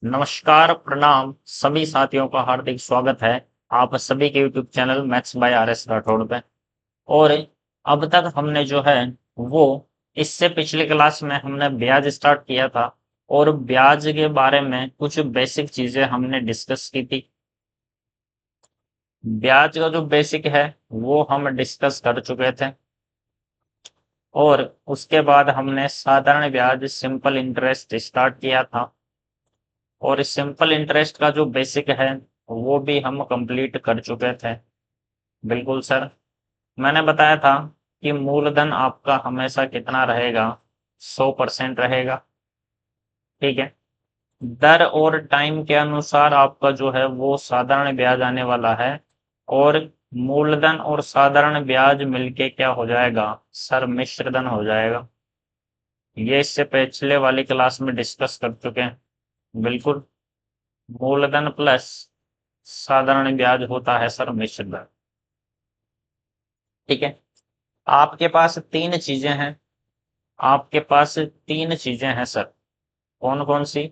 नमस्कार, प्रणाम सभी साथियों का हार्दिक स्वागत है आप सभी के YouTube channel maths by R S Rathore पे। और अब तक हमने जो है वो इससे पिछली क्लास में हमने ब्याज स्टार्ट किया था और ब्याज के बारे में कुछ बेसिक चीजें हमने डिस्कस की थी। ब्याज का जो बेसिक है वो हम डिस्कस कर चुके थे और उसके बाद हमने साधारण ब्याज सिंपल इंटरेस्ट स्टार्ट किया था और इस सिंपल इंटरेस्ट का जो बेसिक है वो भी हम कंप्लीट कर चुके थे। बिल्कुल सर, मैंने बताया था कि मूलधन आपका हमेशा कितना रहेगा, 100% रहेगा। ठीक है, दर और टाइम के अनुसार आपका जो है वो साधारण ब्याज आने वाला है और मूलधन और साधारण ब्याज मिलके क्या हो जाएगा सर, मिश्रधन हो जाएगा। ये इससे पिछले वाली क्लास में डिस्कस कर चुके हैं। बिल्कुल, मूलधन प्लस साधारण ब्याज होता है सर मिश्रधन। ठीक है, आपके पास तीन चीजें हैं, आपके पास तीन चीजें हैं सर। कौन कौन सी?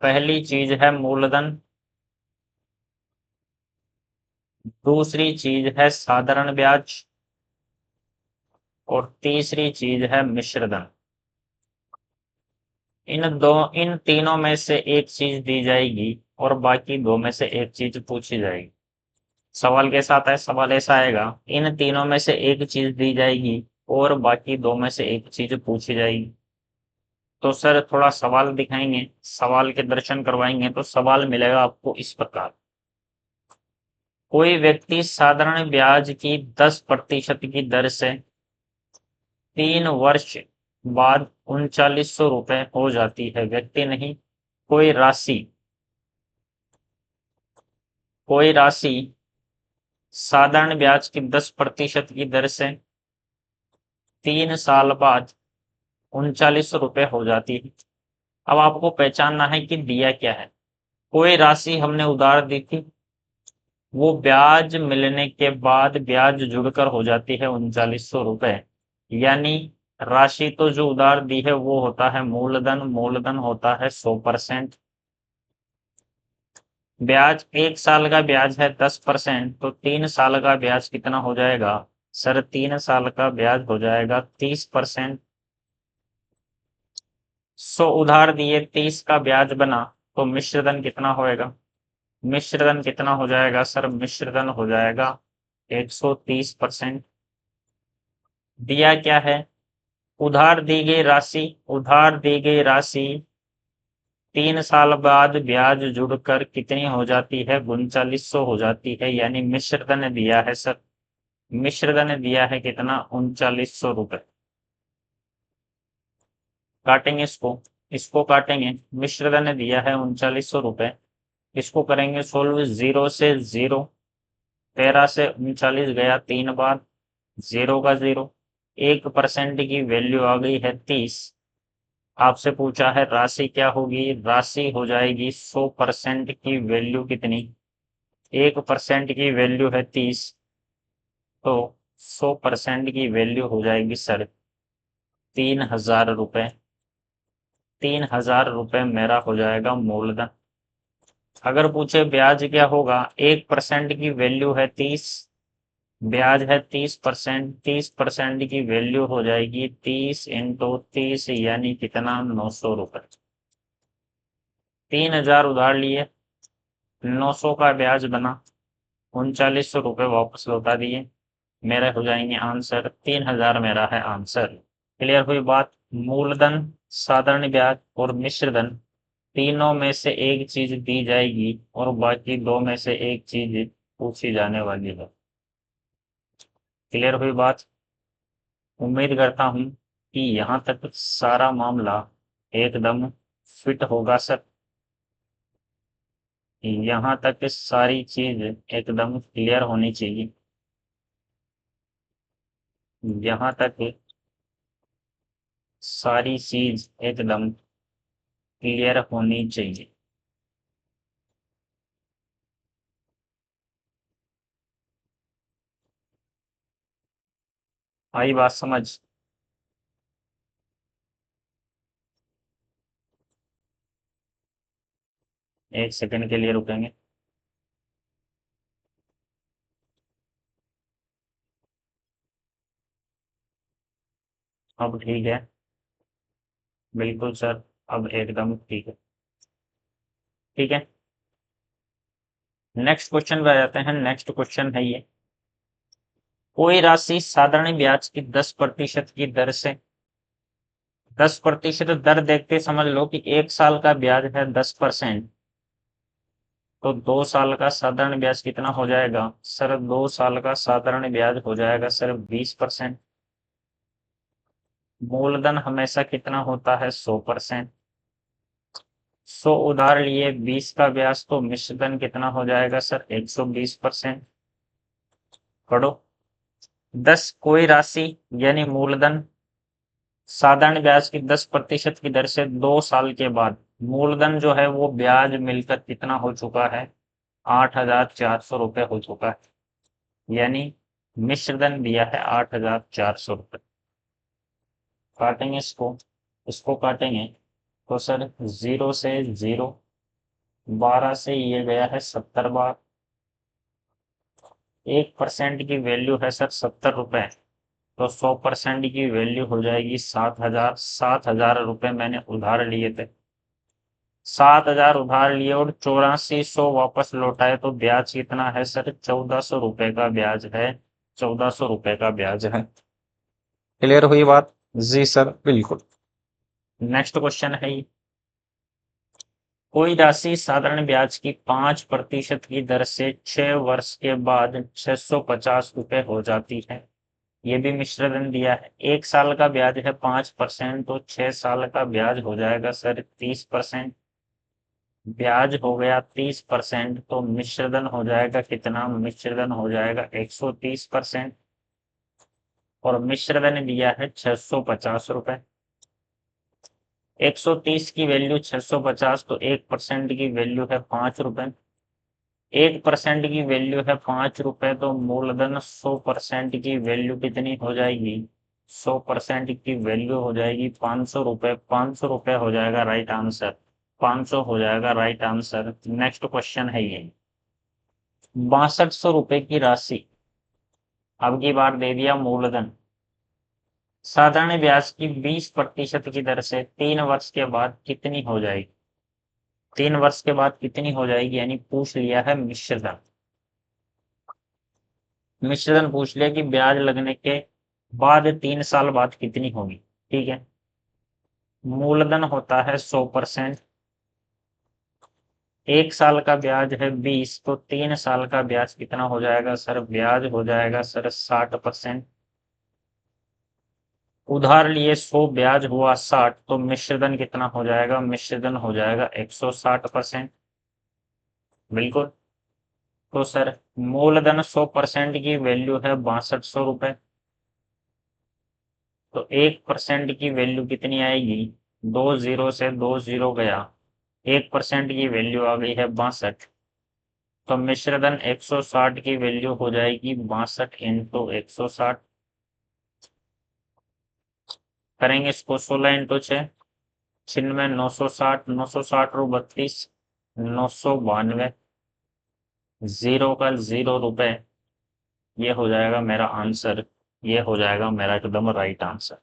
पहली चीज है मूलधन, दूसरी चीज है साधारण ब्याज और तीसरी चीज है मिश्रधन। इन तीनों में से एक चीज दी जाएगी और बाकी दो में से एक चीज पूछी जाएगी। सवाल कैसा आता है? सवाल ऐसा आएगा, इन तीनों में से एक चीज दी जाएगी और बाकी दो में से एक चीज पूछी जाएगी। तो सर थोड़ा सवाल दिखाएंगे, सवाल के दर्शन करवाएंगे तो सवाल मिलेगा आपको इस प्रकार। कोई व्यक्ति साधारण ब्याज की 10% की दर से 3 वर्ष बाद 3900 रुपए हो जाती है। व्यक्ति नहीं, कोई राशि, कोई राशि साधारण ब्याज की 10% की दर से 3 साल बाद 3900 रुपए हो जाती है। अब आपको पहचानना है कि दिया क्या है। कोई राशि हमने उधार दी थी, वो ब्याज मिलने के बाद ब्याज जुड़कर हो जाती है 3900 रुपए। यानी राशि तो जो उधार दी है वो होता है मूलधन, मूलधन होता है 100%। ब्याज 1 साल का ब्याज है 10%, तो 3 साल का ब्याज कितना हो जाएगा सर? 3 साल का ब्याज हो जाएगा 30%। उधार दिए 30 का ब्याज बना, तो मिश्रधन कितना होएगा? मिश्रधन कितना हो जाएगा सर? मिश्रधन हो जाएगा 130%। दिया क्या है? उधार दी गई राशि, उधार दी गई राशि 3 साल बाद ब्याज जुड़कर कितनी हो जाती है? 3900 हो जाती है। यानी मिश्रधन दिया है सर, मिश्रधन दिया है कितना? 3900 रुपए। काटेंगे इसको, इसको काटेंगे। मिश्रधन दिया है 3900 रुपए, इसको करेंगे सोल्व। 0 से 0, 13 से 39 गया 3 बार, 0 का 0। 1% की वैल्यू आ गई है 30। आपसे पूछा है राशि क्या होगी? राशि हो जाएगी 100% की वैल्यू कितनी? 1% की वैल्यू है 30, तो 100% की वैल्यू हो जाएगी सर 3000 रुपए। 3000 रुपए मेरा हो जाएगा मूलधन। अगर पूछे ब्याज क्या होगा, 1% की वैल्यू है 30, ब्याज है 30%, 30% की वैल्यू हो जाएगी 30 × 30, यानी कितना? 900 रुपए। 3000 उधार लिए, 900 का ब्याज बना, 3900 रुपए वापस लौटा दिए, मेरे हो जाएंगे आंसर 3000। मेरा है आंसर। क्लियर हुई बात? मूलधन, साधारण ब्याज और मिश्रधन, तीनों में से एक चीज दी जाएगी और बाकी दो में से एक चीज पूछी जाने वाली है। क्लियर हुई बात? उम्मीद करता हूं कि यहाँ तक सारा मामला एकदम फिट होगा सर। यहाँ तक सारी चीज एकदम क्लियर होनी चाहिए, यहाँ तक सारी चीज एकदम क्लियर होनी चाहिए। आई बात समझ? एक सेकंड के लिए रुकेंगे। अब ठीक है, बिल्कुल सर, अब एकदम ठीक है। ठीक है, नेक्स्ट क्वेश्चन पे आ जाते हैं। नेक्स्ट क्वेश्चन है ये, कोई राशि साधारण ब्याज की 10% की दर से, 10% दर देखते समझ लो कि 1 साल का ब्याज है 10%, तो 2 साल का साधारण ब्याज कितना हो जाएगा सर? 2 साल का साधारण ब्याज हो जाएगा सर 20%। मूलधन हमेशा कितना होता है? 100%। 100 उधार लिए 20 का ब्याज, तो मिश्रधन कितना हो जाएगा सर? 120%। पढ़ो, 10 कोई राशि यानी मूलधन साधारण ब्याज की 10% की दर से 2 साल के बाद मूलधन जो है वो ब्याज मिलकर कितना हो चुका है? 8,400 रुपये हो चुका है। यानी मिश्रधन दिया है 8,400 रुपये। काटेंगे इसको, इसको काटेंगे तो सर 0 से 0, 12 से ये गया है 70 बार। 1% की वैल्यू है सर 70 रुपये, तो 100% की वैल्यू हो जाएगी 7,000। 7,000 रुपये मैंने उधार लिए थे, 7,000 उधार लिए और 8400 वापस लौटाए, तो ब्याज कितना है सर? 1,400 रुपये का ब्याज है। 1,400 रुपये का ब्याज है। क्लियर हुई बात? जी सर, बिल्कुल। नेक्स्ट क्वेश्चन है ये, कोई राशि साधारण ब्याज की 5% की दर से 6 वर्ष के बाद 650 रुपये हो जाती है। ये भी मिश्रधन दिया है। 1 साल का ब्याज है 5%, तो 6 साल का ब्याज हो जाएगा सर 30%। ब्याज हो गया 30%, तो मिश्रधन हो जाएगा कितना? मिश्रधन हो जाएगा 130%। और मिश्रधन दिया है 650 रुपये। 130 की वैल्यू 650, तो 1% की वैल्यू है 5 रुपये। 1% की वैल्यू है 5 रुपये, तो मूलधन 100% की वैल्यू कितनी हो जाएगी? 100% की वैल्यू हो जाएगी 500 रुपये। 500 रुपये हो जाएगा राइट आंसर। 500 हो जाएगा राइट आंसर। नेक्स्ट क्वेश्चन है ये, 6200 रुपये की राशि अब की बार दे दिया मूलधन साधारण ब्याज की 20% की दर से 3 वर्ष के बाद कितनी हो जाएगी? 3 वर्ष के बाद कितनी हो जाएगी, यानी पूछ लिया है मिश्रधन। मिश्रधन पूछ लिया कि ब्याज लगने के बाद 3 साल बाद कितनी होगी। ठीक है, मूलधन होता है 100%, 1 साल का ब्याज है 20, तो 3 साल का ब्याज कितना हो जाएगा सर? ब्याज हो जाएगा सर 60%। उधार लिए 100, ब्याज हुआ 60, तो मिश्रधन कितना हो जाएगा? मिश्रधन हो जाएगा 160%। बिल्कुल। तो सर मूलधन 100% की वैल्यू है 6200 रुपये, तो 1% की वैल्यू कितनी आएगी? 2 0 से 2 0 गया, 1% की वैल्यू आ गई है 62, तो मिश्रधन 160 की वैल्यू हो जाएगी 62 इंटू 160। करेंगे इसको 16 इंटू 6, 96, 960, 960 रू 32, 992, 0 का 0 रुपये। ये हो जाएगा मेरा आंसर, ये हो जाएगा मेरा एकदम राइट आंसर।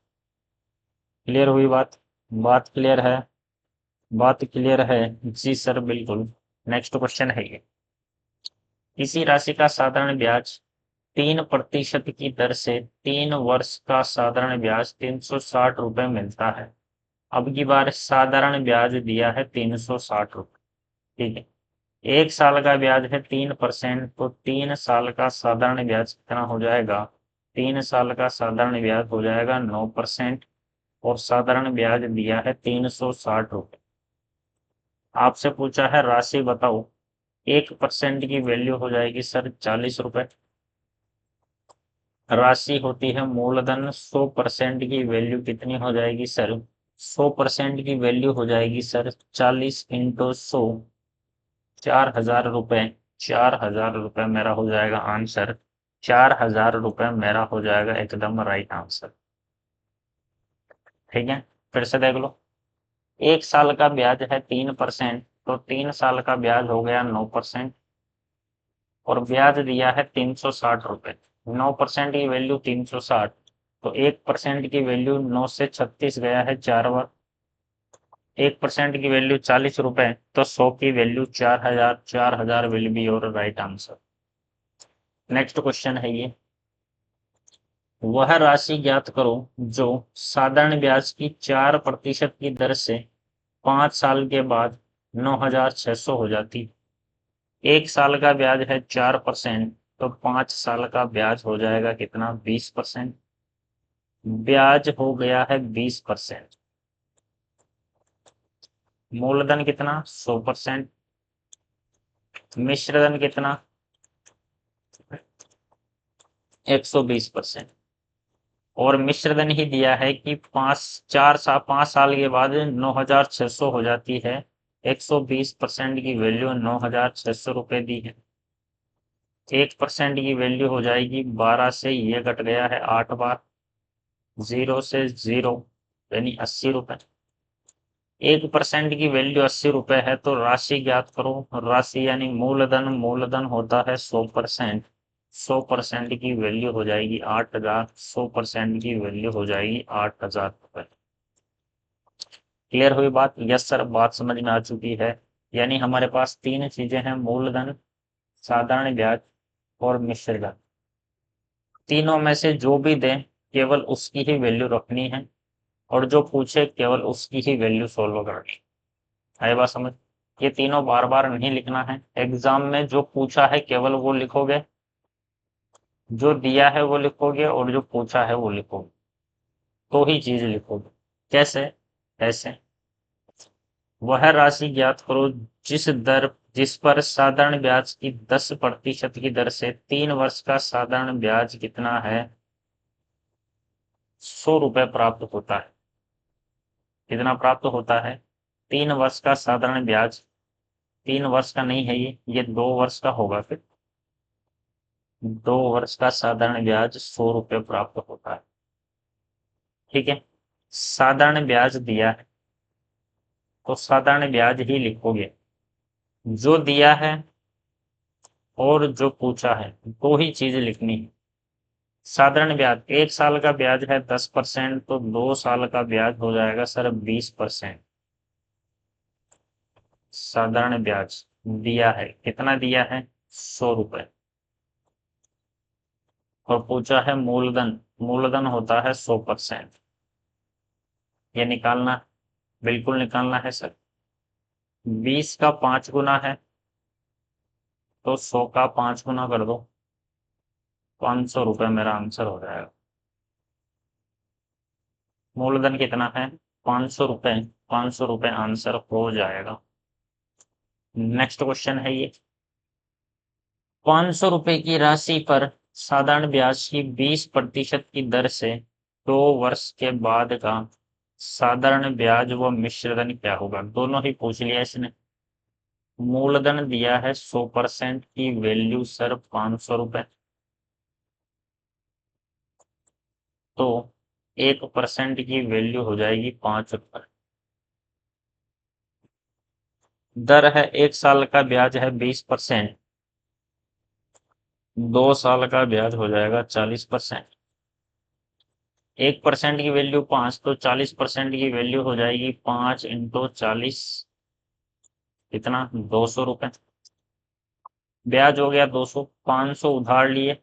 क्लियर हुई बात? बात क्लियर है? बात क्लियर है? जी सर, बिल्कुल। नेक्स्ट क्वेश्चन है ये, किसी राशि का साधारण ब्याज 3% की दर से 3 वर्ष का साधारण ब्याज 360 रुपये मिलता है। अब की बार साधारण ब्याज दिया है 360 रुपये। ठीक है, 1 साल का ब्याज है 3%, तो 3 साल का साधारण ब्याज कितना हो जाएगा? 3 साल का साधारण ब्याज हो जाएगा 9%, और साधारण ब्याज दिया है 360 रुपये। आपसे पूछा है राशि बताओ, 1% की वैल्यू हो जाएगी सर 40 रुपये। राशि होती है मूलधन, 100% की वैल्यू कितनी हो जाएगी सर? 100% की वैल्यू हो जाएगी सर 40 इंटू 100, 4,000 रुपये। 4,000 रुपये मेरा हो जाएगा आंसर। 4,000 रुपये मेरा हो जाएगा एकदम राइट आंसर। ठीक है, फिर से देख लो, 1 साल का ब्याज है 3%, तो 3 साल का ब्याज हो गया 9%, और ब्याज दिया है 360 रुपए। 9% की वैल्यू 360, तो 1% की वैल्यू 9 से 36 गया है 4 बार। 1% की वैल्यू 40 रुपए, तो 100 की value 4000। 4000 will be your right answer. Next question है ये, वह राशि ज्ञात करो जो साधारण ब्याज की 4% की दर से 5 साल के बाद 9600 हो जाती। 1 साल का ब्याज है 4%, तो 5 साल का ब्याज हो जाएगा कितना? 20%। ब्याज हो गया है 20%। मूलधन कितना? 100%। मिश्रधन कितना? 120%। और मिश्रधन ही दिया है कि 5 साल के बाद 9600 हो जाती है। 120% की वैल्यू 9600 रुपए दी है। 1% की वैल्यू हो जाएगी 12 से, ये कट गया है 8 बार। 0 से 0 यानी 80 रुपए। 1% की वैल्यू 80 रुपए है, तो राशि ज्ञात करो। राशि यानी मूलधन, मूलधन होता है 100%। 100% की वैल्यू हो जाएगी 8000। 100% की वैल्यू हो जाएगी 8000 रुपए। क्लियर हुई बात? यस सर, बात समझ में आ चुकी है। यानी हमारे पास तीन चीजें हैं, मूलधन, साधारण ब्याज और मिश्रधन। तीनों में से जो भी दें केवल उसकी ही वैल्यू रखनी है, और जो पूछे केवल उसकी ही वैल्यू सोल्व करनी है। बात समझ? ये तीनों बार बार नहीं लिखना है। एग्जाम में जो पूछा है केवल वो लिखोगे, जो दिया है वो लिखोगे, और जो पूछा है वो लिखोगे, तो ही चीज लिखोगे। कैसे? ऐसे, वह राशि ज्ञात करो जिस पर साधारण ब्याज की 10% की दर से 3 वर्ष का साधारण ब्याज कितना है? 100 रुपए प्राप्त होता है। कितना प्राप्त होता है? 3 वर्ष का साधारण ब्याज। 3 वर्ष का नहीं है ये 2 वर्ष का होगा फिर। 2 वर्ष का साधारण ब्याज 100 रुपए प्राप्त होता है। ठीक है, साधारण ब्याज दिया है तो साधारण ब्याज ही लिखोगे। जो दिया है और जो पूछा है, दो ही चीज लिखनी है। साधारण ब्याज, 1 साल का ब्याज है 10%, तो 2 साल का ब्याज हो जाएगा सर 20%। साधारण ब्याज दिया है, कितना दिया है? 100 रुपए। और पूछा है मूलधन, मूलधन होता है 100%। ये निकालना, बिल्कुल निकालना है सर। 20 का 5 गुना है, तो 100 का 5 गुना कर दो। 500 रुपए मेरा आंसर हो जाएगा। मूलधन कितना है? 500 रुपए। 500 रुपए आंसर हो जाएगा। नेक्स्ट क्वेश्चन है ये, 500 रुपए की राशि पर साधारण ब्याज की 20% की दर से 2 वर्ष के बाद का साधारण ब्याज व मिश्रधन क्या होगा? दोनों ही पूछ लिया इसने। मूलधन दिया है 100% की वैल्यू सर 500 रुपए, तो 1% की वैल्यू हो जाएगी 5 रुपए। दर है 1 साल का ब्याज है 20%, 2 साल का ब्याज हो जाएगा 40%। 1% की वैल्यू 5, तो 40% की वैल्यू हो जाएगी 5 इंटू 40, कितना? 200 रुपए। ब्याज हो गया 200, 500 उधार लिए,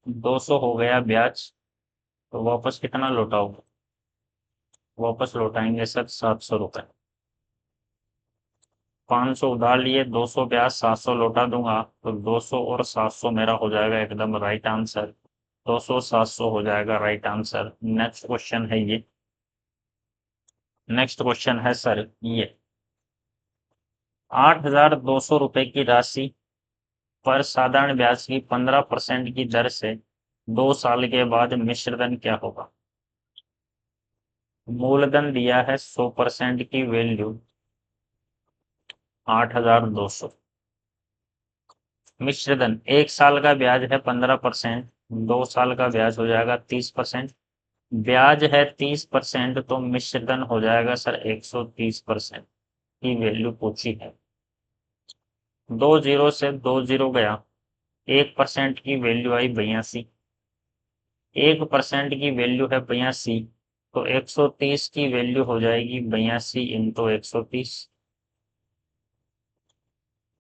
200 हो गया ब्याज, तो वापस कितना लौटाओगे? वापस लौटाएंगे सर 700 रुपए। 500 उधार लिए, 200 ब्याज, 700 लौटा दूंगा, तो 200 और 700 मेरा हो जाएगा एकदम राइट आंसर। 200 700 हो जाएगा राइट आंसर। नेक्स्ट क्वेश्चन है ये, नेक्स्ट क्वेश्चन है सर ये, 8,200 रुपए की राशि पर साधारण ब्याज की 15% की दर से 2 साल के बाद मिश्रधन क्या होगा? मूलधन दिया है 100% की वैल्यू 8,200। मिश्रधन, 1 साल का ब्याज है 15%, 2 साल का ब्याज हो जाएगा 30%। ब्याज है 30%, तो मिश्रधन हो जाएगा सर 130% की वैल्यू पूछी है। दो जीरो से दो जीरो गया, 1% की वैल्यू आई 82। 1% की वैल्यू है 82, तो 130 की वैल्यू हो जाएगी 82 इंटू 130।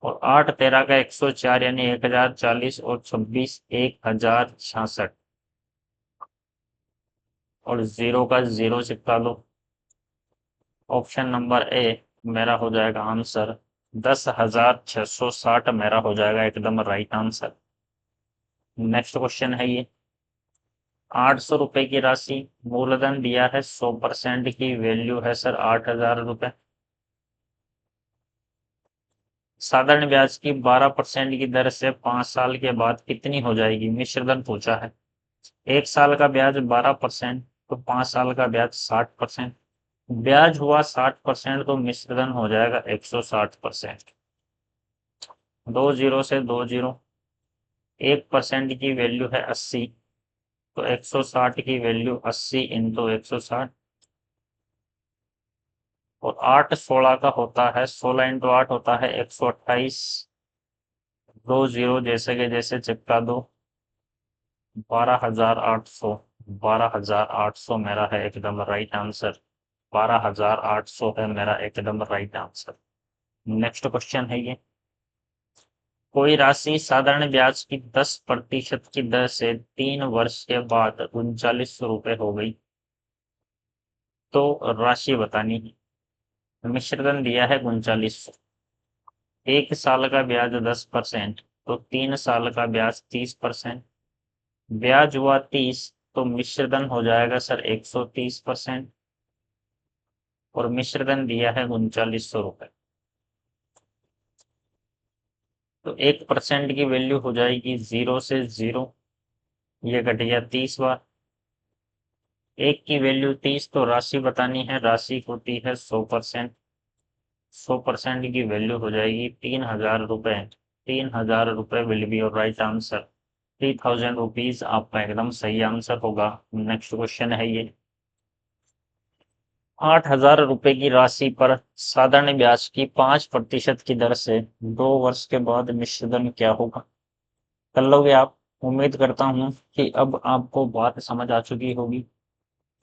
और 8 13 का 104 यानी 1040, और 26 1066, और जीरो का जीरो चिपका लो। ऑप्शन नंबर ए मेरा हो जाएगा आंसर 10,660 मेरा हो जाएगा एकदम राइट आंसर। नेक्स्ट क्वेश्चन है ये, 800 रुपए की राशि, मूलधन दिया है 100% की वैल्यू है सर 8,000 रुपए। साधारण ब्याज की 12% की दर से 5 साल के बाद कितनी हो जाएगी, मिश्रधन पूछा है। 1 साल का ब्याज 12%, तो 5 साल का ब्याज 60%। ब्याज हुआ 60%, तो मिश्रधन हो जाएगा 160%। दो जीरो से दो जीरो, 1% की वैल्यू है 80, तो 160 की वैल्यू 80 इंटू 160। और 8 16 का होता है, 16 इंटू 8 होता है 128। दो जीरो जैसे के जैसे चिपका दो, 12,800। 12,800 मेरा है एकदम राइट आंसर। 12,800 है मेरा एकदम राइट आंसर। नेक्स्ट क्वेश्चन है ये, कोई राशि साधारण ब्याज की 10% की दर से 3 वर्ष के बाद 3900 रुपये हो गई, तो राशि बतानी है। मिश्रधन दिया है 3900। 1 साल का ब्याज 10%, तो 3 साल का ब्याज 30%। ब्याज हुआ 30, तो मिश्रधन हो जाएगा सर 130%। और मिश्रधन दिया है 3900 रुपये, तो 1% की वैल्यू हो जाएगी 0 से 0, ये घट गया 30 बार। 1 की वैल्यू 30, तो राशि बतानी है, राशि होती है 100%। 100% की वैल्यू हो जाएगी 3,000 रुपये। 3,000 रुपये will be your right answer. 3,000 rupees आपका एकदम सही आंसर होगा। नेक्स्ट क्वेश्चन है ये, 8,000 रुपये की राशि पर साधारण ब्याज की 5% की दर से 2 वर्ष के बाद मिश्रधन क्या होगा। कर लोगे आप। उम्मीद करता हूँ कि अब आपको बात समझ आ चुकी होगी।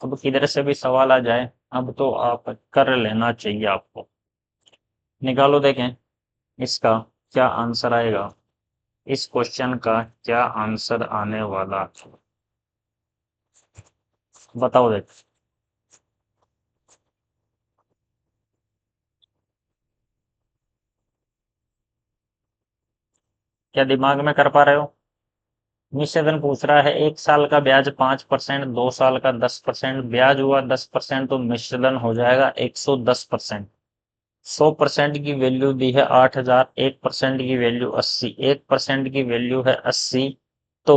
अब किधर से भी सवाल आ जाए, अब तो आप कर लेना चाहिए आपको। निकालो देखें इसका क्या आंसर आएगा। इस क्वेश्चन का क्या आंसर आने वाला, बताओ देख। क्या दिमाग में कर पा रहे हो। निषेधन पूछ रहा है 1 साल का ब्याज 5%, 2 साल का 10%, ब्याज हुआ 10%, तो मिश्रधन हो जाएगा 110%। 100% की वैल्यू दी है 8,000, 1% की वैल्यू 80, 1% की वैल्यू है 80, तो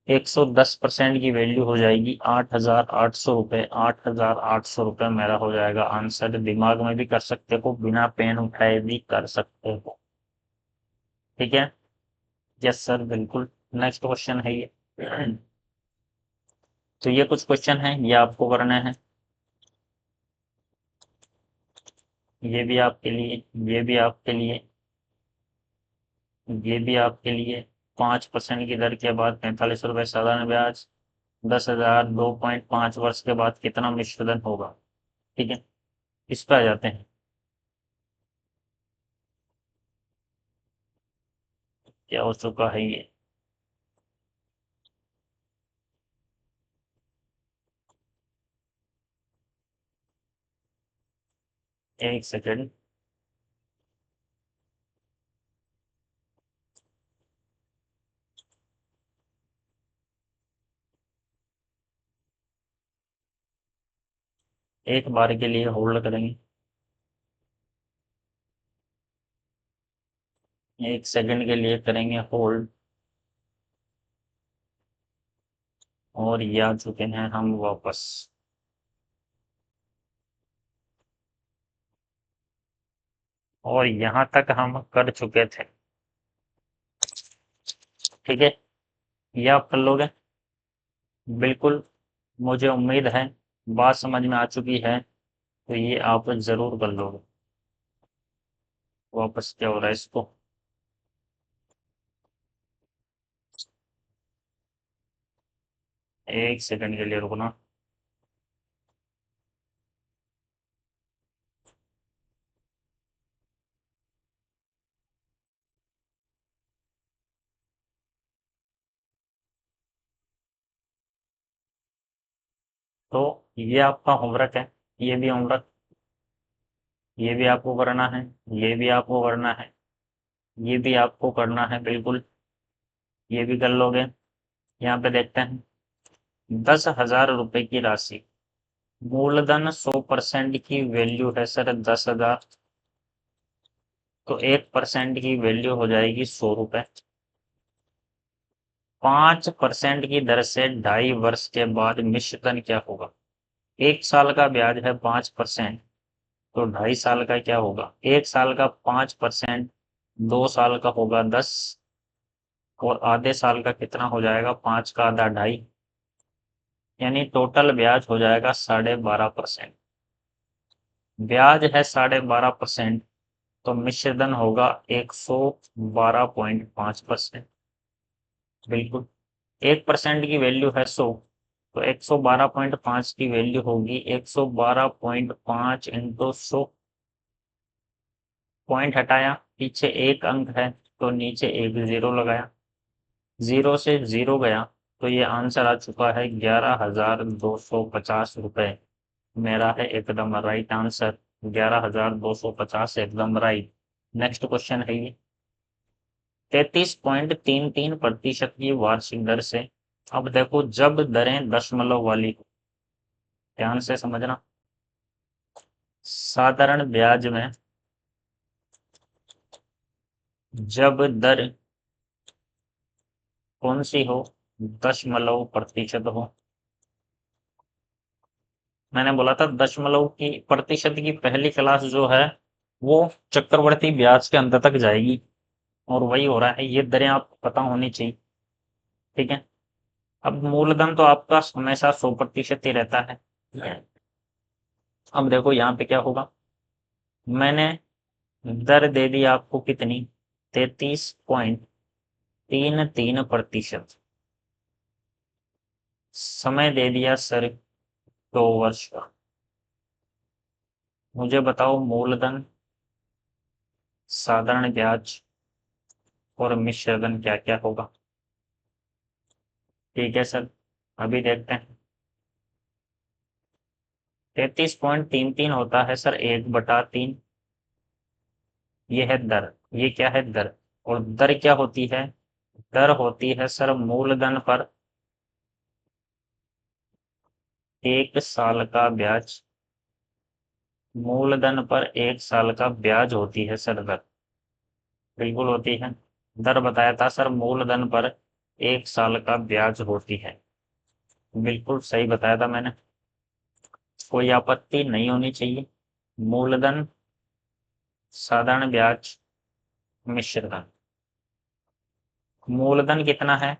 110% की वैल्यू हो जाएगी 8,800 रुपये। 8,800 रुपये मेरा हो जाएगा आंसर। दिमाग में भी कर सकते हो, बिना पेन उठाए भी कर सकते हो। ठीक है। यस सर बिल्कुल। नेक्स्ट क्वेश्चन है ये। तो ये कुछ क्वेश्चन हैं, ये आपको करने हैं। ये भी आपके लिए, ये भी आपके लिए, ये भी आपके लिए। 5% की दर के बाद 45 रुपये साधारण ब्याज, 10,000, 2.5 वर्ष के बाद कितना मिश्रधन होगा। ठीक है, इस पे आ जाते हैं। क्या हो चुका है ये। एक सेकेंड। एक बार के लिए होल्ड करेंगे। 1 सेकेंड के लिए करेंगे होल्ड। और ये आ चुके हैं हम वापस। और यहाँ तक हम कर चुके थे। ठीक है, ये आप कर लोगे बिल्कुल। मुझे उम्मीद है बात समझ में आ चुकी है, तो ये आप जरूर कर लोगे। वापस क्या हो रहा है इसको। एक सेकंड के लिए रुकना। तो ये आपका होमवर्क है, ये भी होमवर्क, ये भी आपको करना है, ये भी आपको करना है, ये भी आपको करना है बिल्कुल, ये भी कर लोगे। यहाँ पे देखते हैं, 10,000 रुपए की राशि, मूलधन 100% की वैल्यू है सर 10,000, तो 1% की वैल्यू हो जाएगी 100 रुपए। 5% की दर से 2.5 वर्ष के बाद मिश्रधन क्या होगा? 1 साल का ब्याज है 5%, तो 2.5 साल का क्या होगा? 1 साल का 5%, 2 साल का होगा 10, और आधे साल का कितना हो जाएगा? 5 का आधा 2.5, यानी टोटल ब्याज हो जाएगा 12.5%। ब्याज है 12.5%, तो मिश्रधन होगा 112.5%। बिल्कुल, 1% की वैल्यू है 100, तो 112.5 की वैल्यू होगी 112.5 इंटू 100। पॉइंट हटाया, पीछे एक अंक है तो नीचे एक जीरो लगाया, जीरो से जीरो गया, तो ये आंसर आ चुका है 11,250 रुपये। मेरा है एकदम राइट आंसर, 11,250 एकदम राइट। नेक्स्ट क्वेश्चन है ये, 33.33% की वार्षिक दर से, अब देखो जब दरें दशमलव वाली हो, ध्यान से समझना, साधारण ब्याज में जब दर कौन सी हो? दशमलव प्रतिशत हो। मैंने बोला था दशमलव की प्रतिशत की पहली क्लास जो है वो चक्रवर्ती ब्याज के अंत तक जाएगी, और वही हो रहा है। ये दरें आपको पता होनी चाहिए, ठीक है। अब मूलधन तो आपका हमेशा 100% ही रहता है। अब देखो यहाँ पे क्या होगा, मैंने दर दे दी आपको कितनी? 33.33%। समय दे दिया सर 2 वर्ष का। मुझे बताओ मूलधन, साधारण ब्याज और मिश्रधन क्या क्या होगा? ठीक है सर, अभी देखते हैं। 33.33 होता है सर 1/3, ये है दर। ये क्या है? दर। और दर क्या होती है? दर होती है सर मूलधन पर 1 साल का ब्याज। मूलधन पर 1 साल का ब्याज होती है सर दर, बिल्कुल होती है। दर बताया था सर, मूलधन पर 1 साल का ब्याज होती है, बिल्कुल सही बताया था मैंने, कोई आपत्ति नहीं होनी चाहिए। मूलधन, साधारण ब्याज, मिश्रधन। मूलधन कितना है?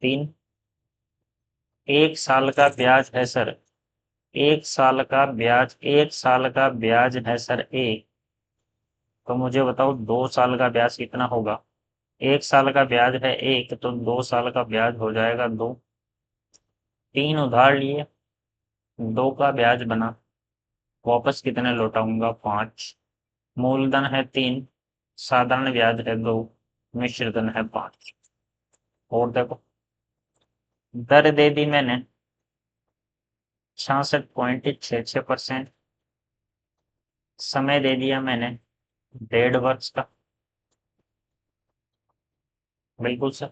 3। 1 साल का ब्याज है सर, 1 साल का ब्याज, 1 साल का ब्याज है सर 1, तो मुझे बताओ 2 साल का ब्याज कितना होगा? 1 साल का ब्याज है 1, तो 2 साल का ब्याज हो जाएगा 2। 3 उधार लिए, 2 का ब्याज बना, वापस कितने लौटाऊंगा? 5। मूलधन है 3, साधारण ब्याज है 2, मिश्रधन है 5। और देखो, दर दे दी मैंने 66.66%, समय दे दिया मैंने 1.5 वर्ष का, बिल्कुल सर।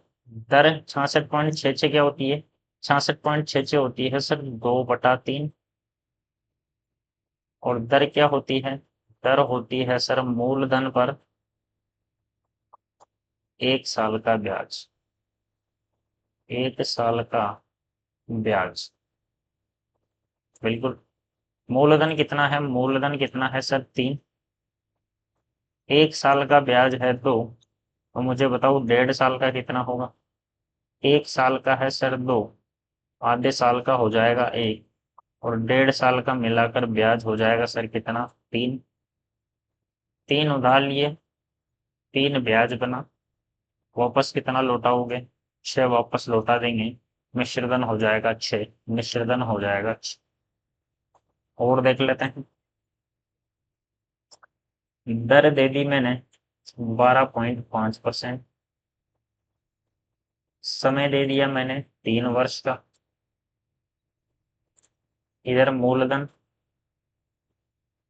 दर 66.66 क्या होती है? 66.66 होती है सर 2/3। और दर क्या होती है? दर होती है सर मूलधन पर 1 साल का ब्याज। 1 साल का ब्याज, बिल्कुल। मूलधन कितना है? मूलधन कितना है सर? 3। 1 साल का ब्याज है 2, तो मुझे बताओ 1.5 साल का कितना होगा? 1 साल का है सर 2, आधे साल का हो जाएगा 1, और 1.5 साल का मिलाकर ब्याज हो जाएगा सर कितना? 3। 3 उधार लिए, 3 ब्याज बना, वापस कितना लौटाओगे? 6 वापस लौटा देंगे, मिश्रधन हो जाएगा 6, मिश्रधन हो जाएगा 6। और देख लेते हैं। दर दे दी मैंने 12.5%। समय दे दिया मैंने 3 वर्ष का। इधर मूलधन,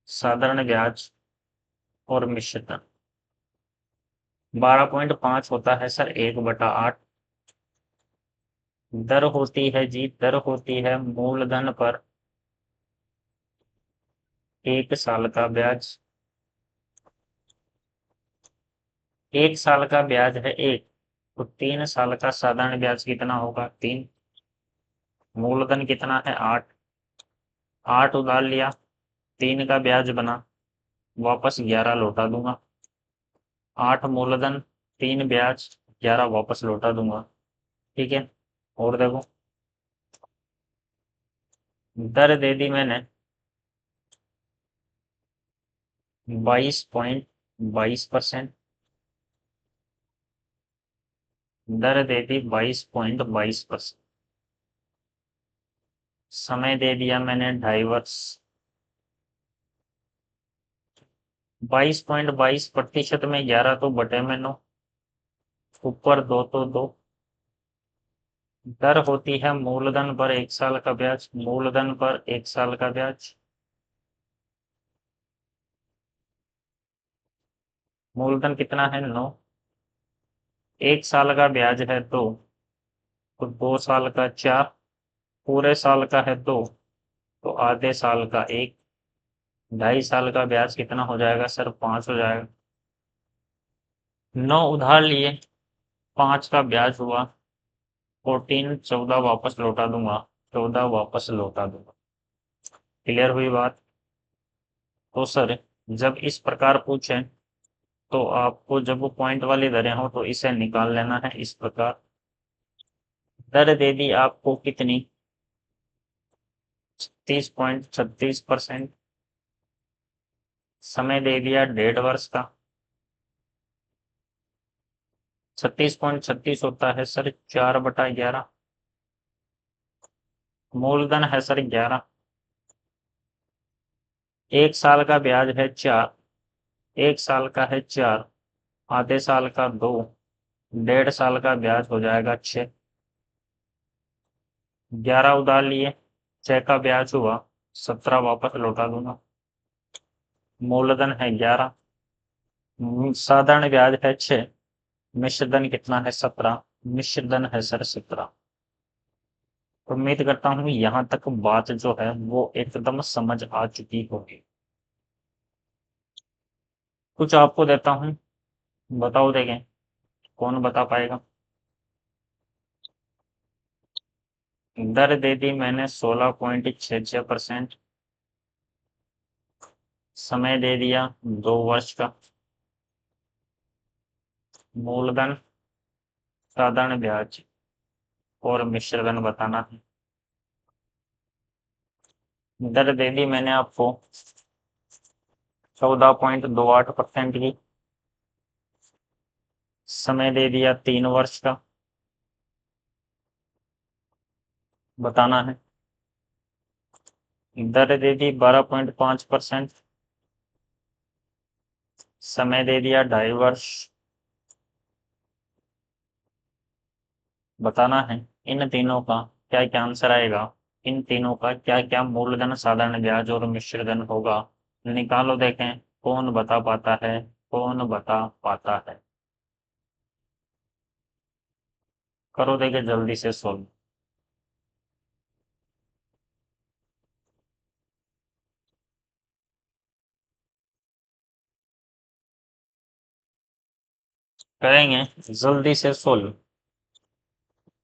साधारण ब्याज और मिश्रधन। 12.5 होता है सर 1/8। दर होती है जी, दर होती है मूलधन पर 1 साल का ब्याज। 1 साल का ब्याज है 1, तो 3 साल का साधारण ब्याज कितना होगा? 3। मूलधन कितना है? 8। 8 उधार लिया, 3 का ब्याज बना, वापस 11 लौटा दूंगा। 8 मूलधन, 3 ब्याज, 11 वापस लौटा दूंगा। ठीक है। और देखो, दर दे दी मैंने 22.22%। दर दे दी 22.22%। समय दे दिया मैंने 2.5 वर्ष। 22.22% में 11 तो बटे में 9, ऊपर 2 तो 2। दर होती है मूलधन पर 1 साल का ब्याज, मूलधन पर 1 साल का ब्याज। मूलधन कितना है? 9। 1 साल का ब्याज है 2, तो 2 साल का 4। पूरे साल का है 2, तो आधे साल का 1। 2.5 साल का ब्याज कितना हो जाएगा सर? 5 हो जाएगा। 9 उधार लिए, 5 का ब्याज हुआ 14। 14 वापस लौटा दूंगा, 14 वापस लौटा दूंगा। क्लियर हुई बात? तो सर जब इस प्रकार पूछें तो आपको, जब वो पॉइंट वाली दरें हो तो इसे निकाल लेना है इस प्रकार। दर दे दी आपको कितनी? 36.36%। समय दे दिया 1.5 वर्ष का। 36.36 होता है सर 4/11। मूलधन है सर 11। 1 साल का ब्याज है 4। 1 साल का है 4, आधे साल का 2। 1.5 साल का ब्याज हो जाएगा 6। 11 उधार लिए, 6 का ब्याज हुआ 17, वापस लौटा दूंगा। मूलधन है 11, साधारण ब्याज है 6, मिश्रधन कितना है? 17। मिश्रधन है सर 17। उम्मीद करता हूँ यहाँ तक बात जो है वो एकदम समझ आ चुकी होगी। कुछ आपको देता हूँ, बताओ, देखें कौन बता पाएगा। दर दे दी मैंने 16.66%। समय दे दिया 2 वर्ष का। मूलधन, साधारण ब्याज और मिश्रधन बताना है। दर दे दी मैंने आपको 14.28% की। समय दे दिया 3 वर्ष का, बताना है। दर दे दी 12.5%। समय दे दिया 2.5 वर्ष, बताना है। इन तीनों का क्या क्या आंसर आएगा? इन तीनों का क्या क्या मूलधन, साधारण ब्याज और मिश्रधन होगा? निकालो, देखें कौन बता पाता है, कौन बता पाता है। करो, देखे जल्दी से सोल्व। करेंगे जल्दी से सोल्व,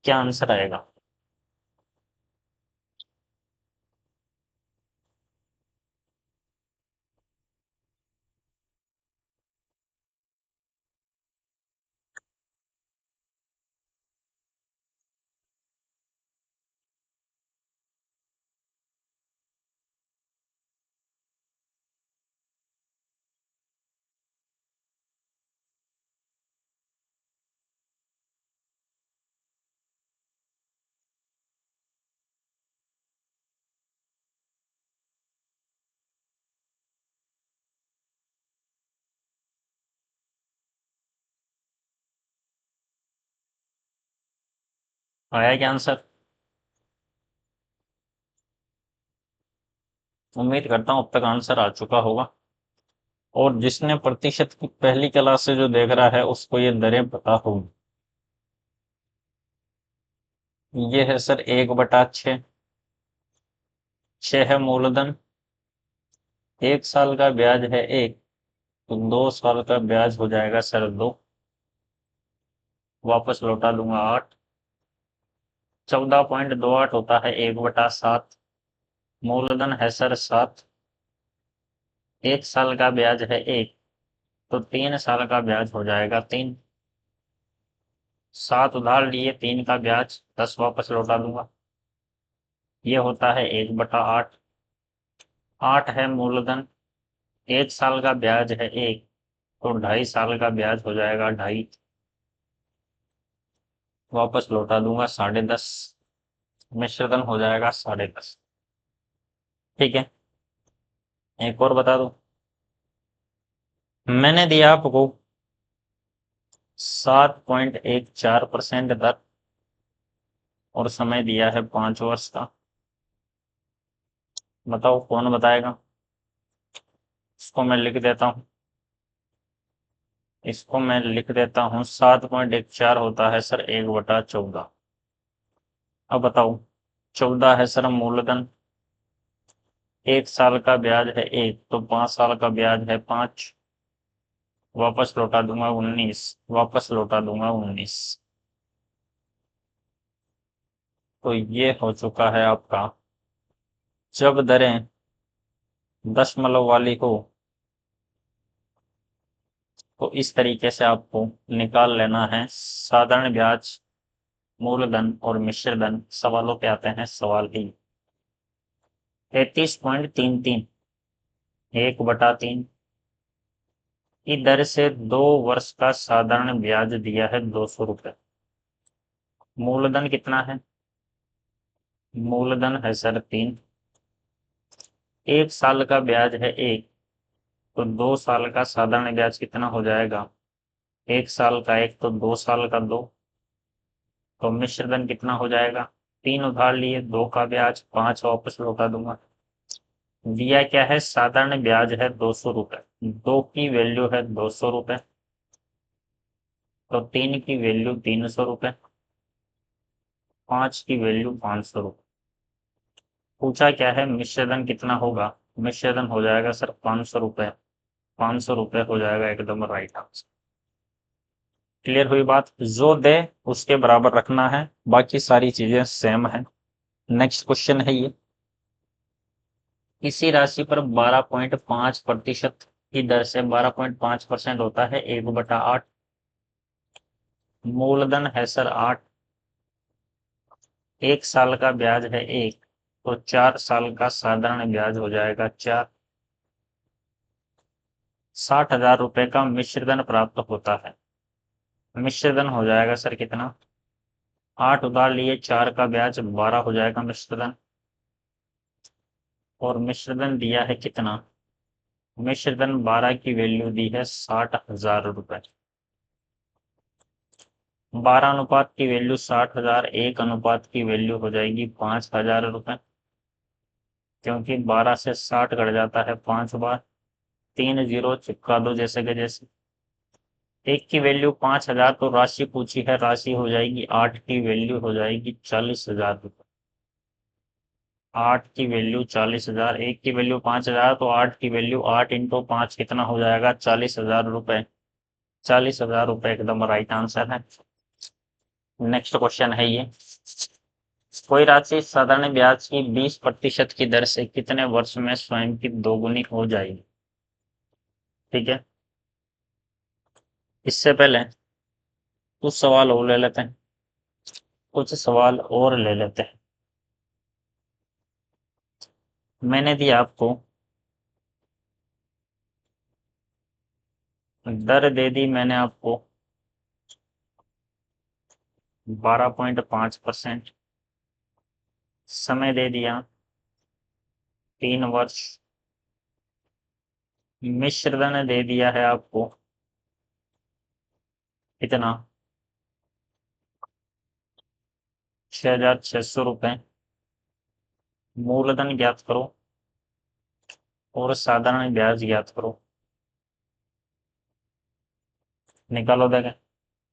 क्या आंसर आएगा? आया क्या आंसर? उम्मीद करता हूँ अब तक आंसर आ चुका होगा। और जिसने प्रतिशत की पहली क्लास से जो देख रहा है उसको ये दरें पता होगी। ये है सर 1/6। 6 है मूलधन, 1 साल का ब्याज है 1, तो 2 साल का ब्याज हो जाएगा सर 2। वापस लौटा दूंगा 8। 14.28 होता है 1/7। मूलधन है सर 7, 1 साल का ब्याज है 1, तो 3 साल का ब्याज हो जाएगा 3। 7 उधार लिए, 3 का ब्याज 10 वापस लौटा दूंगा। ये होता है 1/8। 8 है मूलधन, 1 साल का ब्याज है 1, तो 2.5 साल का ब्याज हो जाएगा 2.5। वापस लौटा दूंगा 10.5। मिश्रधन हो जाएगा 10.5। ठीक है, एक और बता दो। मैंने दिया आपको 7.14% दर और समय दिया है 5 वर्ष का। बताओ कौन बताएगा? इसको मैं लिख देता हूँ। इसको मैं लिख देता हूँ 7.14 होता है सर 1/14। अब बताओ, 14 है सर मूलधन, 1 साल का ब्याज है 1, तो 5 साल का ब्याज है 5। वापस लौटा दूंगा 19। वापस लौटा दूंगा 19। तो ये हो चुका है आपका। जब दरें दशमलव वाली हो तो इस तरीके से आपको निकाल लेना है साधारण ब्याज, मूलधन और मिश्रधन। सवालों पे आते हैं सवाल ही। 33.33 1/3 की दर से 2 वर्ष का साधारण ब्याज दिया है 200 रुपए। मूलधन कितना है? मूलधन है सर 3, 1 साल का ब्याज है 1, तो 2 साल का साधारण ब्याज कितना हो जाएगा? 1 साल का 1, तो 2 साल का 2। तो मिश्रधन कितना हो जाएगा? 3 उधार लिए, 2 का ब्याज, 5 वापस लौटा दूंगा। दिया क्या है? साधारण ब्याज है 200 रुपए। 2 की वैल्यू है 200 रुपए, तो 3 की वैल्यू 300 रुपए, 5 की वैल्यू 500 रुपए। पूछा क्या है? मिश्रधन कितना होगा? मिश्रधन हो जाएगा सर 500 रुपए। 500 रुपए हो जाएगा एकदम राइट आंसर। क्लियर हुई बात? जो दे उसके बराबर रखना है, बाकी सारी चीजें सेम है। नेक्स्ट क्वेश्चन है ये। इसी राशि पर 12.5% की दर से 12.5% होता है 1/8। मूलधन है सर 8, 1 साल का ब्याज है 1, तो 4 साल का साधारण ब्याज हो जाएगा 4। 60,000 रुपए का मिश्रधन प्राप्त होता है। मिश्रधन हो जाएगा सर कितना? 8 उधार लिए, 4 का ब्याज, 12 हो जाएगा मिश्रधन। और मिश्रधन दिया है कितना? मिश्रधन 12 की वैल्यू दी है 60,000 रुपए। 12 अनुपात की वैल्यू 60,000, 1 अनुपात की वैल्यू हो जाएगी 5,000 रुपए, क्योंकि 12 से 60 कट जाता है 5 बार। 3 जीरो चिपका दो जैसे के जैसे। 1 की वैल्यू 5,000, तो राशि पूछी है, राशि हो जाएगी 8 की वैल्यू हो जाएगी 40,000 रुपए। 8 की वैल्यू 40,000, 1 की वैल्यू 5,000, तो 8 की वैल्यू 8 × 5 कितना हो जाएगा? 40,000 रुपए। 40,000 रुपए एकदम राइट आंसर है। नेक्स्ट क्वेश्चन है ये। कोई राशि साधारण ब्याज की 20% की दर से कितने वर्ष में स्वयं की दोगुनी हो जाएगी? ठीक है, इससे पहले कुछ सवाल और ले लेते हैं। कुछ सवाल और ले लेते हैं। मैंने दिया आपको, दर दे दी मैंने आपको 12.5%। समय दे दिया 3 वर्ष। मिश्रधन दे दिया है आपको कितना? ₹6,600 मूलधन ज्ञात करो और साधारण ब्याज ज्ञात करो। निकालो देखें।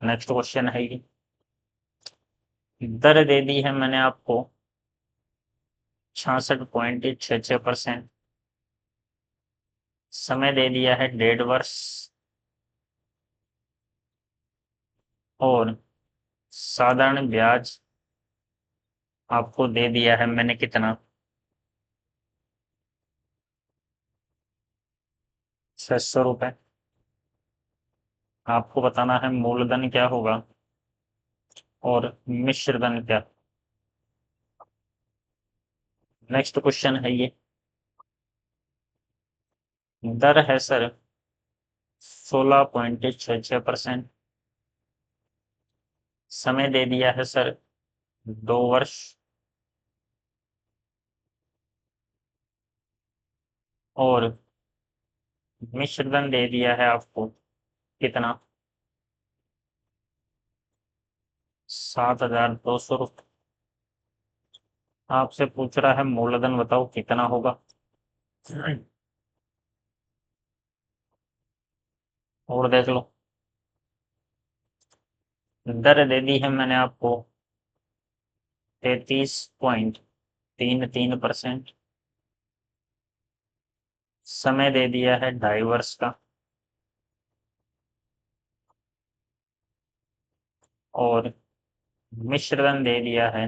नेक्स्ट क्वेश्चन है ये, दर दे दी है मैंने आपको 66.66%, समय दे दिया है 1.5 वर्ष, और साधारण ब्याज आपको दे दिया है मैंने कितना, 600 रुपये। आपको बताना है मूलधन क्या होगा और मिश्रधन क्या। नेक्स्ट क्वेश्चन है ये, दर है सर 16.66%, समय दे दिया है सर 2 वर्ष, और मिश्रधन दे दिया है आपको कितना, 7,200 रुपये। आपसे पूछ रहा है मूलधन बताओ कितना होगा। और देख लो, दर दे दी है मैंने आपको 33.33%, समय दे दिया है 2.5 वर्ष का, और मिश्रधन दे दिया है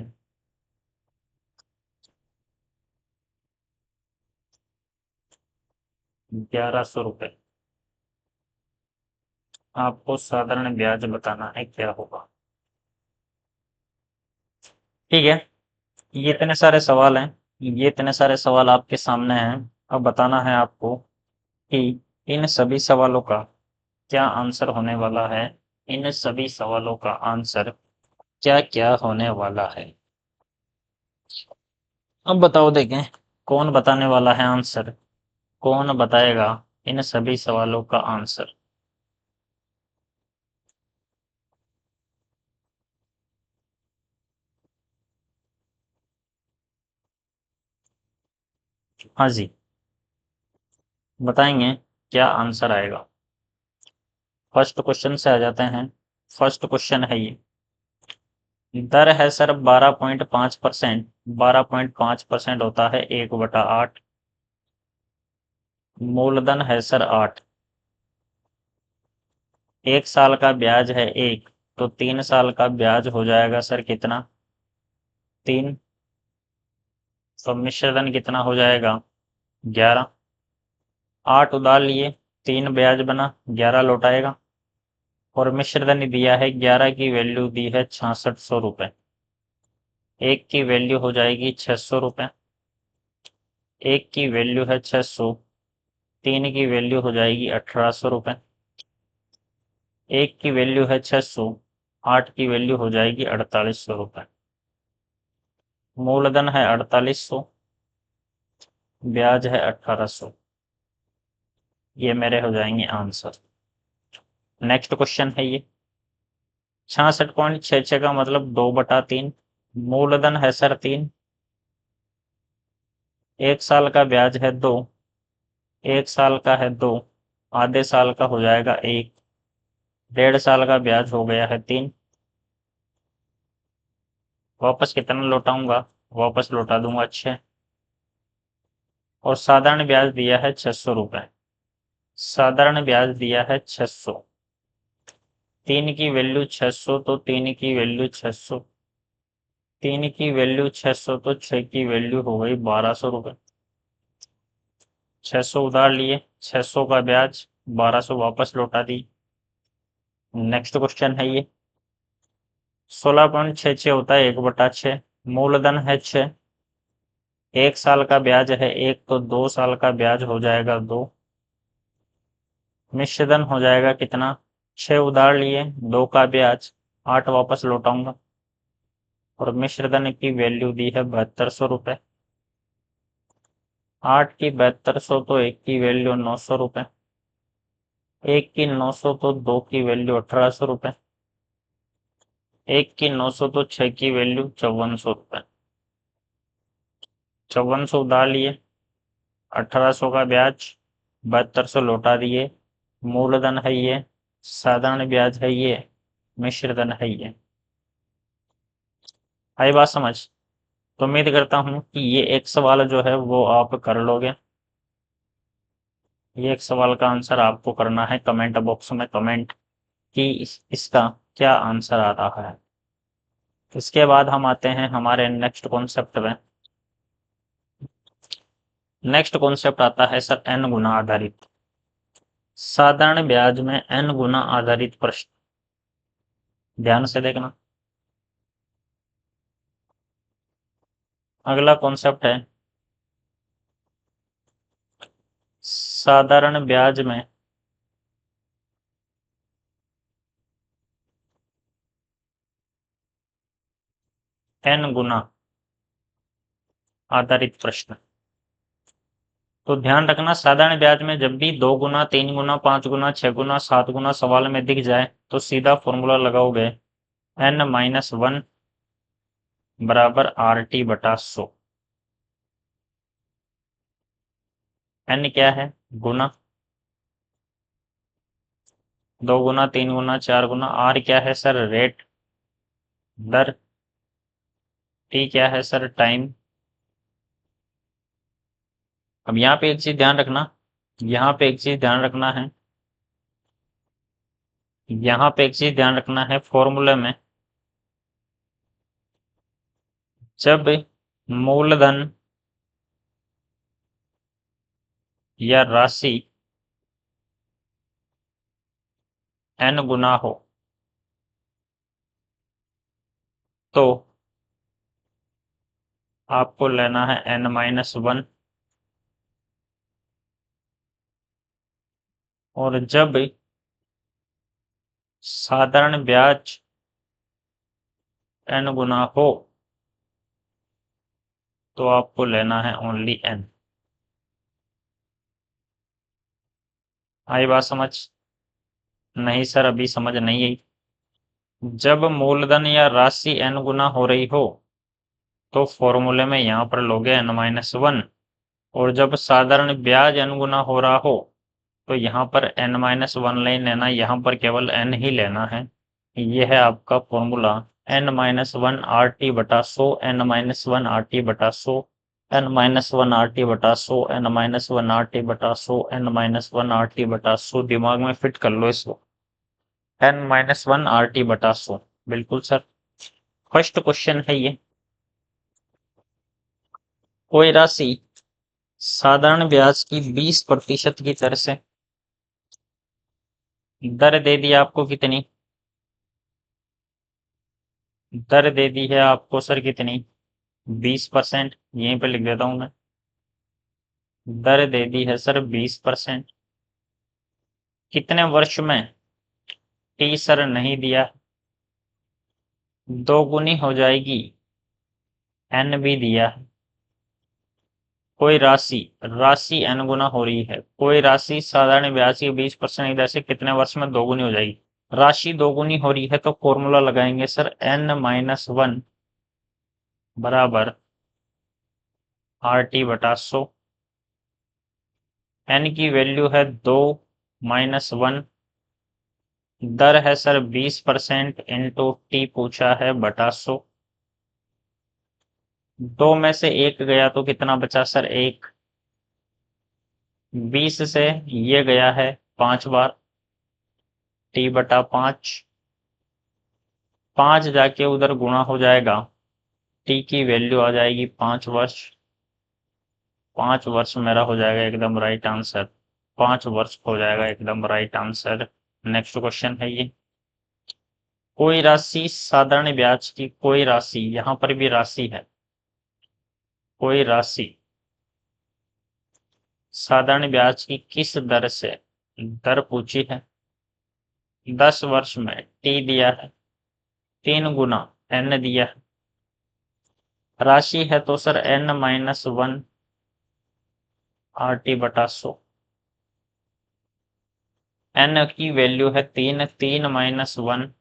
1,100 रुपये। आपको साधारण ब्याज बताना है क्या होगा। ठीक है, ये इतने सारे सवाल हैं, ये इतने सारे सवाल आपके सामने हैं। अब बताना है आपको कि इन सभी सवालों का क्या आंसर होने वाला है। इन सभी सवालों का आंसर क्या क्या होने वाला है। अब बताओ देखें, कौन बताने वाला है आंसर, कौन बताएगा इन सभी सवालों का आंसर। हाँ जी, बताएंगे क्या आंसर आएगा। फर्स्ट क्वेश्चन से आ जाते हैं। फर्स्ट क्वेश्चन है ये, दर है सर 12.5%, 12.5% होता है 1/8, मूलधन है सर 8, 1 साल का ब्याज है 1, तो 3 साल का ब्याज हो जाएगा सर कितना, 3। तो मिश्रधन कितना हो जाएगा, 11। 8 उधार लिए, 3 ब्याज बना, 11 लौटाएगा, और मिश्रधन दिया है 11 की वैल्यू दी है 6600 रुपये। एक की वैल्यू हो जाएगी 600 रुपये, एक की वैल्यू है 600, 3 की वैल्यू हो जाएगी 1800 रुपये, एक की वैल्यू है 600, 8 की वैल्यू हो जाएगी 4800 रुपये। मूलधन है 4800, ब्याज है 1800। ये मेरे हो जाएंगे आंसर। नेक्स्ट क्वेश्चन है ये, 66.66 का मतलब 2/3, मूलधन है सर 3, 1 साल का ब्याज है 2, 1 साल का है 2, आधे साल का हो जाएगा 1, 1.5 साल का ब्याज हो गया है 3। वापस कितना लौटाऊंगा, वापस लौटा दूंगा 6, और साधारण ब्याज दिया है 600 रुपये। साधारण ब्याज दिया है 600, 3 की वैल्यू 600, तो 3 की वैल्यू 600, 3 की वैल्यू 600, तो 6 की वैल्यू हो गई 1200 रुपये। 600 उधार लिए, 600 का ब्याज, 1200 वापस लौटा दी। नेक्स्ट क्वेश्चन है ये, 16.66 होता है 1/6, मूलधन है 6, 1 साल का ब्याज है 1, तो 2 साल का ब्याज हो जाएगा 2, मिश्रधन हो जाएगा कितना, 6 उधार लिए, 2 का ब्याज, 8 वापस लौटाऊंगा, और मिश्रधन की वैल्यू दी है 7200 रुपये। 8 की 7200, तो 1 की वैल्यू 900 रुपये, 1 की 900, तो 2 की वैल्यू 1800 रुपये, 1 की 900 तो 6 की वैल्यू 5400 रुपये। 5400 उधार लिए, 1800 का ब्याज, 7200 लौटा दिए। मूलधन है ये, साधारण ब्याज है ये, मिश्र धन है ये। आई बात समझ? तो उम्मीद करता हूं कि ये एक सवाल जो है वो आप कर लोगे। ये एक सवाल का आंसर आपको करना है, कमेंट बॉक्स में कमेंट कि इसका क्या आंसर आ रहा है। इसके बाद हम आते हैं हमारे नेक्स्ट कॉन्सेप्ट में। नेक्स्ट कॉन्सेप्ट आता है सर एन गुना आधारित। साधारण ब्याज में एन गुना आधारित प्रश्न। ध्यान से देखना। अगला कॉन्सेप्ट है साधारण ब्याज में एन गुना आधारित प्रश्न। तो ध्यान रखना, साधारण ब्याज में जब भी 2 गुना, 3 गुना, 5 गुना, 6 गुना, 7 गुना सवाल में दिख जाए तो सीधा फॉर्मूला लगाओगे n-1 बराबर RT बटा 100। n क्या है? गुना। 2 गुना, 3 गुना, 4 गुना। R क्या है सर? रेट, दर। T क्या है सर? टाइम। अब यहाँ पे एक चीज ध्यान रखना, यहाँ पे एक चीज ध्यान रखना है, यहाँ पे एक चीज ध्यान रखना है, फॉर्मूले में जब मूलधन या राशि n गुना हो तो आपको लेना है n-1, और जब साधारण ब्याज n गुना हो तो आपको लेना है ओनली n। आई बात समझ? नहीं सर, अभी समझ नहीं आई। जब मूलधन या राशि n गुना हो रही हो तो फॉर्मूले में यहाँ पर लोगे n-1, और जब साधारण ब्याज n गुना हो रहा हो तो यहाँ पर n-1 नहीं लेना, यहाँ पर केवल n ही लेना है। ये है आपका फॉर्मूला n-1 RT बटा 100, n-1 RT बटा 100, n-1 RT बटा 100, n-1 RT बटा 100, n-1 RT बटा 100। दिमाग में फिट कर लो इसको, n-1 RT बटा 100। बिल्कुल सर। फर्स्ट क्वेश्चन है ये। कोई राशि साधारण ब्याज की 20% की दर से, दर दे दी आपको कितनी? दर दे दी है आपको सर कितनी? 20%। यहीं पे लिख देता हूं मैं, दर दे दी है सर 20%। कितने वर्ष में? टी सर नहीं दिया, 2 गुनी हो जाएगी, एन भी दिया। कोई राशि, राशि n गुना हो रही है, कोई राशि साधारण ब्याज की 20% इधर से कितने वर्ष में 2 गुनी हो जाएगी? राशि 2 गुनी हो रही है तो फॉर्मूला लगाएंगे सर n-1 बराबर RT बटा 100। n की वैल्यू है 2-1, दर है सर 20% इंटू टी पूछा है बटा 100। 2 में से 1 गया तो कितना बचा सर? 1। 20 से ये गया है 5 बार, टी बटा 5। 5 जाके उधर गुणा हो जाएगा, टी की वैल्यू आ जाएगी 5 वर्ष। 5 वर्ष मेरा हो जाएगा एकदम राइट आंसर। 5 वर्ष हो जाएगा एकदम राइट आंसर। नेक्स्ट क्वेश्चन है ये। कोई राशि साधारण ब्याज की, कोई राशि, यहां पर भी राशि है, कोई राशि साधारण ब्याज की किस दर से, दर पूछी है, 10 वर्ष में टी दिया है, 3 गुना एन दिया है, राशि है तो सर n-1 RT बटा 100। n की वैल्यू है 3, 3 - 1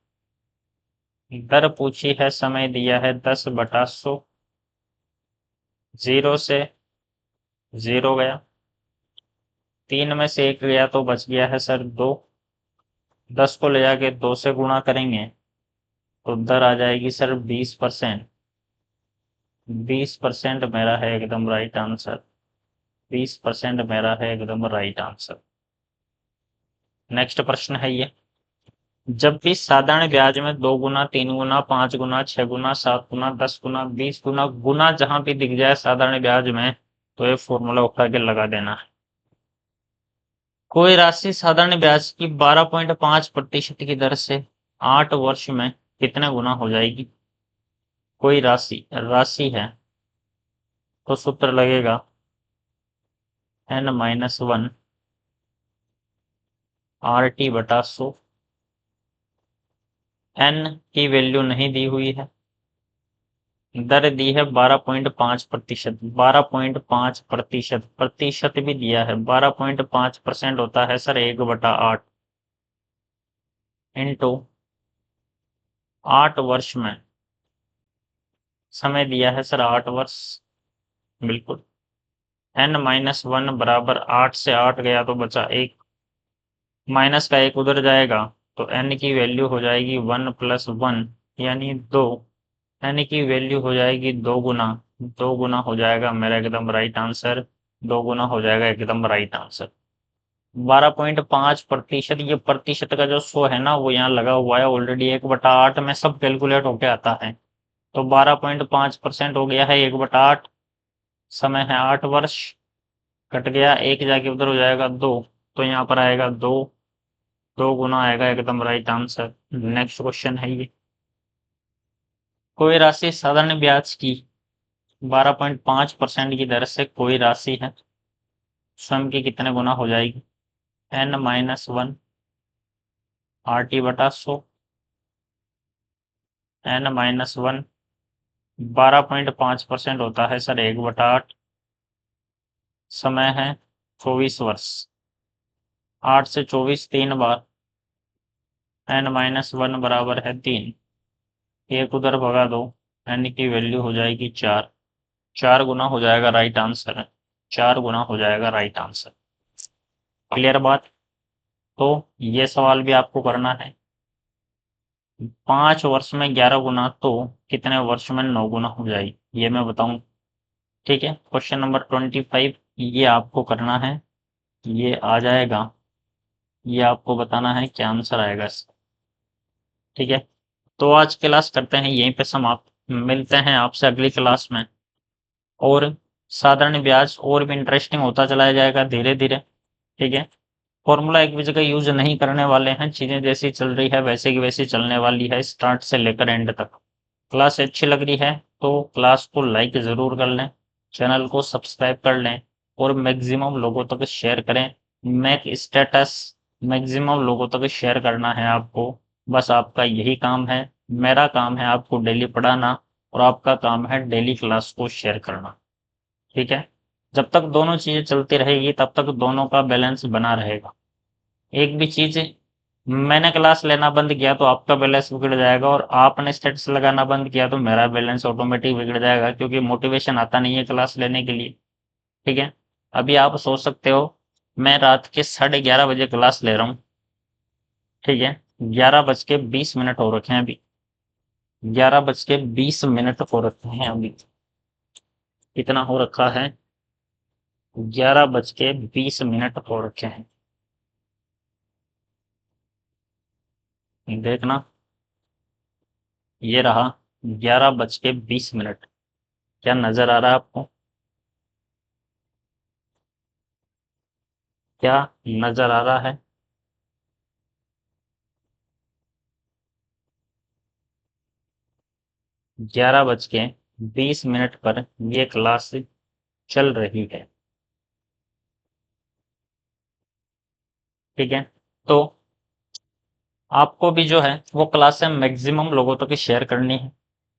दर पूछी है, समय दिया है 10/100। 0 से 0 गया, 3 में से 1 गया तो बच गया है सर 2। 10 को ले जाके 2 से गुणा करेंगे तो दर आ जाएगी सर 20%। 20% मेरा है एकदम राइट आंसर। 20% मेरा है एकदम राइट आंसर। नेक्स्ट प्रश्न है ये, जब भी साधारण ब्याज में 2 गुना, 3 गुना, 5 गुना, 6 गुना, 7 गुना, 10 गुना, 20 गुना गुना जहां भी दिख जाए साधारण ब्याज में, तो ये फॉर्मूला उठा के लगा देना है। कोई राशि साधारण ब्याज की 12.5% की दर से 8 वर्ष में कितने गुना हो जाएगी? कोई राशि है तो सूत्र लगेगा n-1 RT/100। n की वैल्यू नहीं दी हुई है, दर दी है 12.5%। 12.5% प्रतिशत भी दिया है, 12.5% होता है सर 1/8 इंटू 8 वर्ष में। समय दिया है सर 8 वर्ष, बिल्कुल। n-1 बराबर 8 से 8 गया तो बचा 1, माइनस का 1 उधर जाएगा तो n की वैल्यू हो जाएगी 1 + 1 यानी 2। n की वैल्यू हो जाएगी 2 गुना, 2 गुना हो जाएगा मेरा एकदम राइट आंसर। 2 गुना हो जाएगा एकदम राइट आंसर। 12.5%, ये प्रतिशत का जो 100 है ना वो यहाँ लगा हुआ है ऑलरेडी। 1/8 में सब कैलकुलेट होके आता है, तो 12.5% हो गया है 1/8। समय है 8 वर्ष, कट गया 1 जाके उधर हो जाएगा 2, तो यहाँ पर आएगा 2। 2 गुना आएगा एकदम राइट आंसर। नेक्स्ट क्वेश्चन है ये, कोई राशि साधारण ब्याज की 12.5% की दर से कोई राशि है, स्वयं की कितने गुना हो जाएगी? n-1 RT/100। n-1 12.5% होता है सर 1/8। समय है 24 वर्ष। 8 से 24 3 बार, n-1 बराबर है 3। 1 उधर भगा दो, n की वैल्यू हो जाएगी 4। 4 गुना हो जाएगा राइट आंसर है। 4 गुना हो जाएगा राइट आंसर। क्लियर बात? तो ये सवाल भी आपको करना है। 5 वर्ष में 11 गुना तो कितने वर्ष में 9 गुना हो जाएगी, ये मैं बताऊं। ठीक है, क्वेश्चन नंबर 25 ये आपको करना है, ये आ जाएगा, ये आपको बताना है क्या आंसर आएगा इसका। ठीक है, तो आज क्लास करते हैं यहीं पे समाप्त। मिलते हैं आपसे अगली क्लास में, और साधारण ब्याज और भी इंटरेस्टिंग होता चला जाएगा धीरे धीरे। ठीक है, फॉर्मूला एक भी जगह यूज नहीं करने वाले हैं, चीजें जैसी चल रही है वैसे की वैसी चलने वाली है स्टार्ट से लेकर एंड तक। क्लास अच्छी लग रही है तो क्लास को लाइक जरूर कर लें, चैनल को सब्सक्राइब कर लें, और मैक्सिमम लोगों तक शेयर करें। मैक स्टेटस मैक्सिमम लोगों तक शेयर करना है आपको, बस आपका यही काम है। मेरा काम है आपको डेली पढ़ाना, और आपका काम है डेली क्लास को शेयर करना। ठीक है, जब तक दोनों चीजें चलती रहेगी तब तक दोनों का बैलेंस बना रहेगा। एक भी चीज मैंने क्लास लेना बंद किया तो आपका बैलेंस बिगड़ जाएगा, और आपने स्टेटस लगाना बंद किया तो मेरा बैलेंस ऑटोमेटिक बिगड़ जाएगा, क्योंकि मोटिवेशन आता नहीं है क्लास लेने के लिए। ठीक है, अभी आप सोच सकते हो मैं रात के 11:30 बजे क्लास ले रहा हूँ। ठीक है, 11:20 हो रखे हैं अभी। 11:20 हो रखे हैं अभी। कितना हो रखा है? 11:20 हो रखे हैं। देखना, ये रहा 11:20। क्या नजर आ रहा है आपको? क्या नजर आ रहा है? 11:20 पर ये क्लास चल रही है। ठीक है, तो आपको भी जो है वो क्लासें मैक्सिमम लोगों तक शेयर करनी है।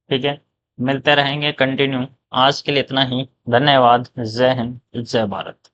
ठीक है, मिलते रहेंगे कंटिन्यू। आज के लिए इतना ही, धन्यवाद। जय हिंद, जय भारत।